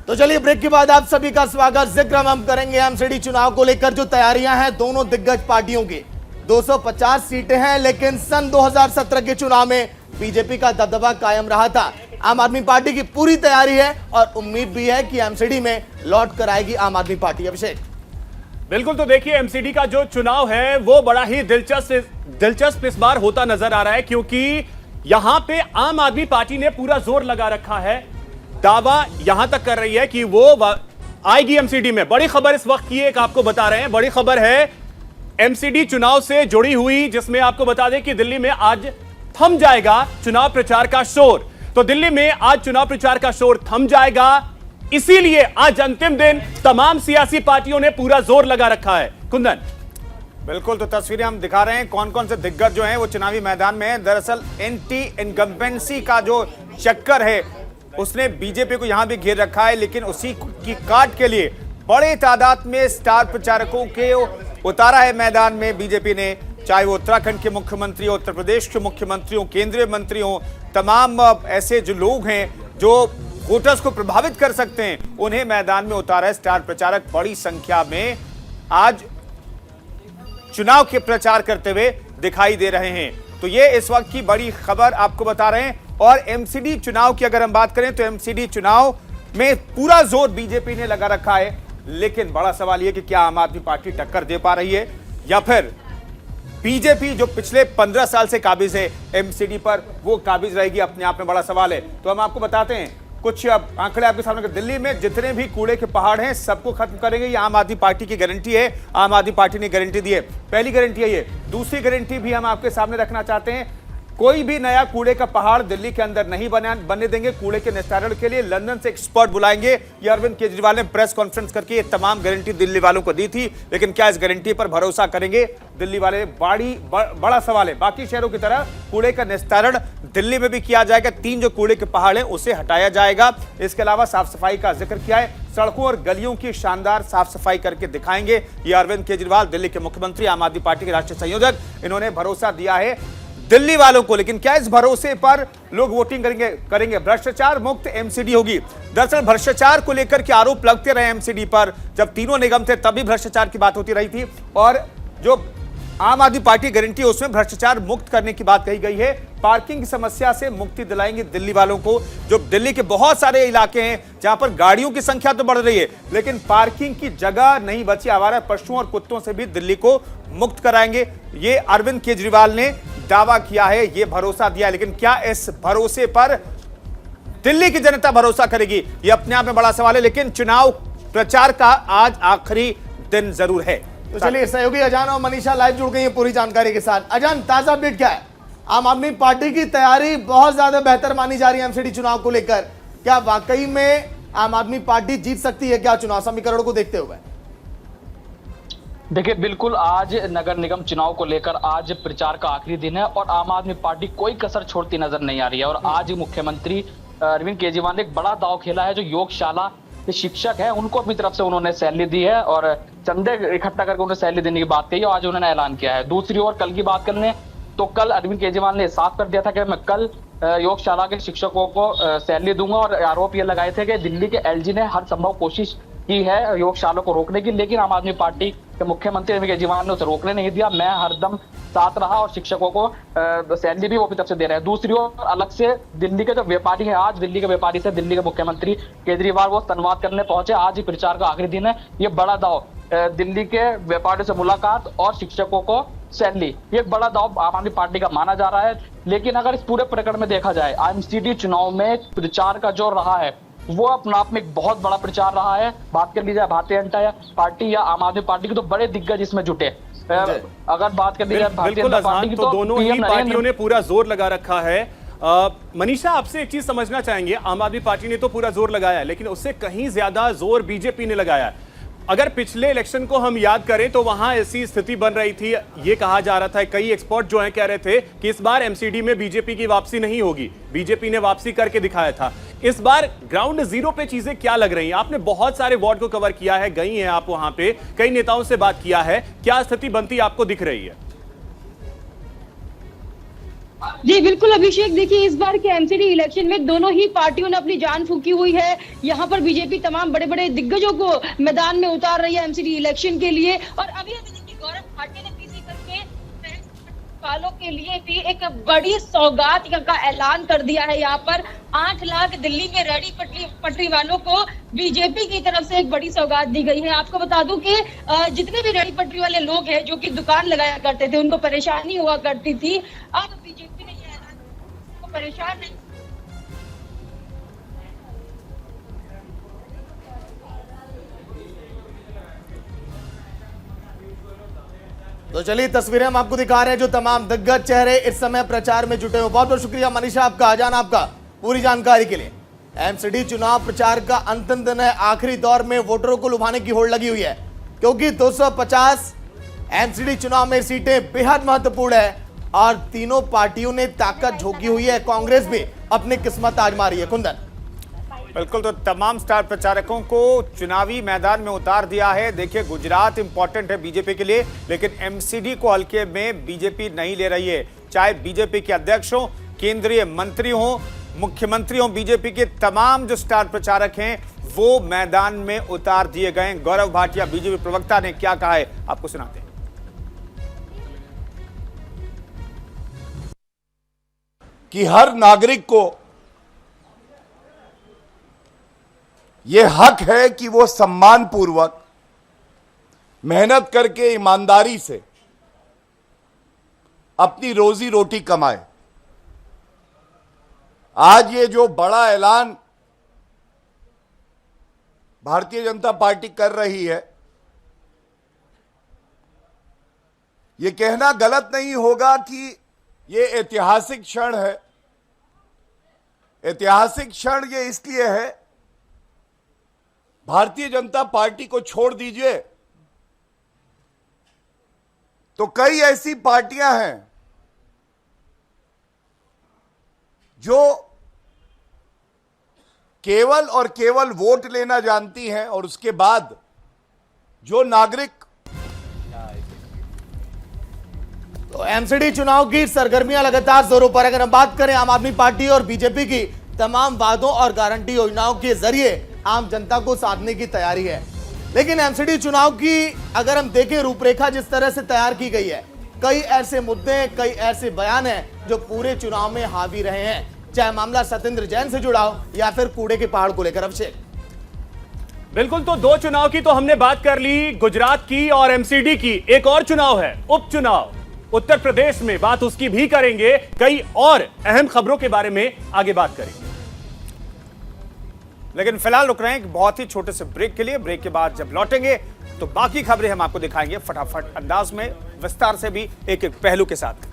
तो चलिए ब्रेक के बाद आप सभी का स्वागत। जिक्र हम करेंगे एमसीडी चुनाव को लेकर जो तैयारियां हैं दोनों दिग्गज पार्टियों की। 250 सीटें हैं, लेकिन सन 2017 के चुनाव में बीजेपी का दबदबा कायम रहा था। आम आदमी पार्टी की पूरी तैयारी है और उम्मीद भी है कि एमसीडी में लौट कर आएगी आम आदमी पार्टी। अभिषेक, बिल्कुल, तो देखिए एमसीडी का जो चुनाव है वो बड़ा ही दिलचस्प इस बार होता नजर आ रहा है, क्योंकि यहां पे आम आदमी पार्टी ने पूरा जोर लगा रखा है। दावा यहां तक कर रही है कि वो आएगी एमसीडी में। बड़ी खबर इस वक्त की एक आपको बता रहे हैं, बड़ी खबर है एमसीडी चुनाव से जुड़ी हुई, जिसमें आपको बता दें कि दिल्ली में आज थम जाएगा चुनाव प्रचार का शोर। तो दिल्ली में आज चुनाव प्रचार का शोर थम जाएगा, इसीलिए आज अंतिम दिन तमाम सियासी पार्टियों ने पूरा जोर लगा रखा है। कुंदन, बिल्कुल, तो तस्वीरें हम दिखा रहे हैं कौन कौन से दिग्गज जो हैं वो चुनावी मैदान में हैं। दरअसल एंटी इनकम्बेंसी का जो चक्कर है उसने बीजेपी को यहां भी घेर रखा है, लेकिन उसी की काट के लिए बड़े तादाद में स्टार प्रचारकों के उतारा है मैदान में बीजेपी ने। चाहे वो उत्तराखंड के मुख्यमंत्री हो, उत्तर प्रदेश के मुख्यमंत्री हो, केंद्रीय मंत्री हो, तमाम ऐसे जो लोग हैं जो वोटर्स को प्रभावित कर सकते हैं, उन्हें मैदान में उतारा है। स्टार प्रचारक बड़ी संख्या में आज चुनाव के प्रचार करते हुए दिखाई दे रहे हैं। तो ये इस वक्त की बड़ी खबर आपको बता रहे हैं। और एमसीडी चुनाव की अगर हम बात करें तो एमसीडी चुनाव में पूरा जोर बीजेपी ने लगा रखा है, लेकिन बड़ा सवाल यह कि क्या आम आदमी पार्टी टक्कर दे पा रही है या फिर बीजेपी जो पिछले 15 साल से काबिज है एमसीडी पर, वो काबिज रहेगी, अपने आप में बड़ा सवाल है। तो हम आपको बताते हैं कुछ आंकड़े आपके सामने। दिल्ली में जितने भी कूड़े के पहाड़ हैं सबको खत्म करेंगे, ये आम आदमी पार्टी की गारंटी है। आम आदमी पार्टी ने गारंटी दी है, पहली गारंटी है ये। दूसरी गारंटी भी हम आपके सामने रखना चाहते हैं, कोई भी नया कूड़े का पहाड़ दिल्ली के अंदर नहीं बनने देंगे। कूड़े के निस्तारण के लिए लंदन से एक्सपर्ट बुलाएंगे, ये अरविंद केजरीवाल ने प्रेस कॉन्फ्रेंस करके ये तमाम गारंटी दिल्ली वालों को दी थी। लेकिन क्या इस गारंटी पर भरोसा करेंगे दिल्ली वाले? बड़ा सवाल है। बाकी शहरों की तरह कूड़े का निस्तारण दिल्ली में भी किया जाएगा। 3 जो कूड़े के पहाड़ हैं उसे हटाया जाएगा। इसके अलावा साफ सफाई का जिक्र किया है, सड़कों और गलियों की शानदार साफ सफाई करके दिखाएंगे। ये अरविंद केजरीवाल, दिल्ली के मुख्यमंत्री, आम आदमी पार्टी के राष्ट्रीय संयोजक, इन्होंने भरोसा दिया है दिल्ली वालों को। लेकिन क्या इस भरोसे पर लोग वोटिंग करेंगे? भ्रष्टाचार मुक्त एमसीडी होगी। दरअसल भ्रष्टाचार को लेकर के आरोप लगते रहे एमसीडी पर, जब तीनों निगम थे तभी भ्रष्टाचार की बात होती रही थी। और जो आम आदमी पार्टी गारंटी है उसमें भ्रष्टाचार मुक्त करने की बात कही गई है। पार्किंग की समस्या से मुक्ति दिलाएंगे दिल्ली वालों को। जो दिल्ली के बहुत सारे इलाके हैं जहां पर गाड़ियों की संख्या तो बढ़ रही है, लेकिन पार्किंग की जगह नहीं बची। आवारा पशुओं और कुत्तों से भी दिल्ली को मुक्त कराएंगे, ये अरविंद केजरीवाल ने दावा किया है, ये भरोसा दिया है। लेकिन क्या इस भरोसे पर दिल्ली की जनता भरोसा करेगी? ये अपने आप में बड़ा सवाल है। लेकिन चुनाव प्रचार का आज आखिरी दिन जरूर है। तो चलिए सहयोगी अजान और मनीषा लाइव जुड़ गई है पूरी जानकारी के साथ। अजान, ताजा अपडेट क्या है? आम आदमी पार्टी की तैयारी बहुत ज्यादा बेहतर मानी जा रही है एमसीडी चुनाव को लेकर। क्या वाकई में आम आदमी पार्टी जीत सकती है क्या चुनाव समीकरण को देखते हुए? देखिए, बिल्कुल आज नगर निगम चुनाव को लेकर आज प्रचार का आखिरी दिन है और आम आदमी पार्टी कोई कसर छोड़ती नजर नहीं आ रही है। और आज मुख्यमंत्री अरविंद केजरीवाल ने एक बड़ा दांव खेला है। जो योगशाला के शिक्षक हैं उनको अपनी तरफ से उन्होंने सैलरी दी है और चंदे इकट्ठा करके उन्हें सैलरी देने की बात कही और आज उन्होंने ऐलान किया है। दूसरी ओर कल की बात कर लें तो कल अरविंद केजरीवाल ने साफ कर दिया था कि मैं कल योगशाला के शिक्षकों को सैलरी दूंगा। और आरोप ये लगाए थे कि दिल्ली के एलजी ने हर संभव कोशिश की है योगशाला को रोकने की, लेकिन आम आदमी पार्टी के मुख्यमंत्री अरविंद केजरीवाल ने उसे रोकने नहीं दिया। मैं हरदम साथ रहा और शिक्षकों को सैलरी भी वो अपनी तरफ से दे रहे हैं। दूसरी ओर अलग से दिल्ली के जो व्यापारी हैं, आज दिल्ली के व्यापारी से दिल्ली के मुख्यमंत्री केजरीवाल वो संवाद करने पहुंचे। आज ही प्रचार का आखिरी दिन है। ये बड़ा दाव, दिल्ली के व्यापारियों से मुलाकात और शिक्षकों को सैलरी, ये एक बड़ा दाव आम आदमी पार्टी का माना जा रहा है। लेकिन अगर इस पूरे प्रकरण में देखा जाए, एमसीडी चुनाव में प्रचार का जो रहा है वो अपने आप में एक बहुत बड़ा प्रचार रहा है। बात कर ली जाए भारतीय जनता पार्टी या आम आदमी पार्टी की, तो बड़े दिग्गज इसमें जुटे। अगर बात कर ली जाए भारतीय जनता पार्टी की, तो दोनों ही पार्टियों ने पूरा जोर लगा रखा है। मनीषा, आपसे एक चीज समझना चाहेंगे, आम आदमी पार्टी ने तो पूरा जोर लगाया है, लेकिन उससे कहीं ज्यादा जोर बीजेपी ने लगाया है। अगर पिछले इलेक्शन को हम याद करें तो वहां ऐसी स्थिति बन रही थी, ये कहा जा रहा था, कई एक्सपर्ट जो हैं कह रहे थे कि इस बार एमसीडी में बीजेपी की वापसी नहीं होगी, बीजेपी ने वापसी करके दिखाया था। इस बार ग्राउंड जीरो पे चीजें क्या लग रही हैं? आपने बहुत सारे वार्ड को कवर किया है, गई हैं आप वहां पे, कई नेताओं से बात किया है, क्या स्थिति बनती आपको दिख रही है? जी बिल्कुल अभिषेक, देखिए इस बार के एमसीडी इलेक्शन में दोनों ही पार्टियों ने अपनी जान फूंकी हुई है। यहाँ पर बीजेपी तमाम बड़े बड़े दिग्गजों को मैदान में उतार रही है एमसीडी इलेक्शन के लिए। और अभी अभी देखिए गौरव भाटिया ने पीसी करके वालों के लिए भी एक बड़ी सौगात का ऐलान कर दिया है। यहाँ पर 8 लाख दिल्ली में रेहड़ी पटरी वालों को बीजेपी की तरफ से एक बड़ी सौगात दी गई है। आपको बता दूं कि जितने भी रेहड़ी पटरी वाले लोग हैं जो कि दुकान लगाया करते थे, उनको परेशानी हुआ करती थी, अब बीजेपी ने यह ऐलान को परेशान नहीं। तो चलिए तस्वीरें हम आपको दिखा रहे हैं जो तमाम दिग्गज चेहरे इस समय प्रचार में जुटे हुए। बहुत बहुत शुक्रिया मनीषा आपका, आजान आपका पूरी जानकारी के लिए। एमसीडी चुनाव प्रचार का अंतिम दिन है, आखिरी दौर में वोटरों को लुभाने की होड़ लगी हुई है क्योंकि 250 एमसीडी चुनाव में सीटें बेहद महत्वपूर्ण है और तीनों पार्टियों ने ताकत झोंकी हुई है। कांग्रेस भी अपनी किस्मत आजमा रही है। कुंदन, बिल्कुल, तो तमाम स्टार प्रचारकों को चुनावी मैदान में उतार दिया है। देखिए गुजरात इंपॉर्टेंट है बीजेपी के लिए, लेकिन एमसीडी को हल्के में बीजेपी नहीं ले रही है। चाहे बीजेपी के अध्यक्ष हो, केंद्रीय मंत्री हो, मुख्यमंत्री हो, बीजेपी के तमाम जो स्टार प्रचारक हैं वो मैदान में उतार दिए गए। गौरव भाटिया बीजेपी प्रवक्ता ने क्या कहा है आपको सुनाते हैं। कि हर नागरिक को यह हक है कि वो सम्मान पूर्वक मेहनत करके ईमानदारी से अपनी रोजी रोटी कमाए। आज ये जो बड़ा ऐलान भारतीय जनता पार्टी कर रही है, ये कहना गलत नहीं होगा कि ये ऐतिहासिक क्षण है। ऐतिहासिक क्षण ये इसलिए है, भारतीय जनता पार्टी को छोड़ दीजिए तो कई ऐसी पार्टियां हैं जो केवल और केवल वोट लेना जानती हैं और उसके बाद जो नागरिक। तो एमसीडी चुनाव की सरगर्मियां लगातार जोरों पर। अगर हम बात करें आम आदमी पार्टी और बीजेपी की, तमाम वादों और गारंटी योजनाओं के जरिए आम जनता को साधने की तैयारी है। लेकिन एमसीडी चुनाव की अगर हम देखें रूपरेखा जिस तरह से तैयार की गई है, कई ऐसे मुद्दे, कई ऐसे बयान हैं जो पूरे चुनाव में हावी रहे हैं, चाहे मामला सत्येंद्र जैन से जुड़ा हो या फिर कूड़े के पहाड़ को लेकर। अभिषेक, बिल्कुल, तो दो चुनाव की तो हमने बात कर ली, गुजरात की और एमसीडी की। एक और चुनाव है, उपचुनाव उत्तर प्रदेश में, बात उसकी भी करेंगे। कई और अहम खबरों के बारे में आगे बात करेंगे, लेकिन फिलहाल रुक रहे हैं एक बहुत ही छोटे से ब्रेक के लिए। ब्रेक के बाद जब लौटेंगे तो बाकी खबरें हम आपको दिखाएंगे फटाफट अंदाज में, विस्तार से भी, एक एक पहलू के साथ।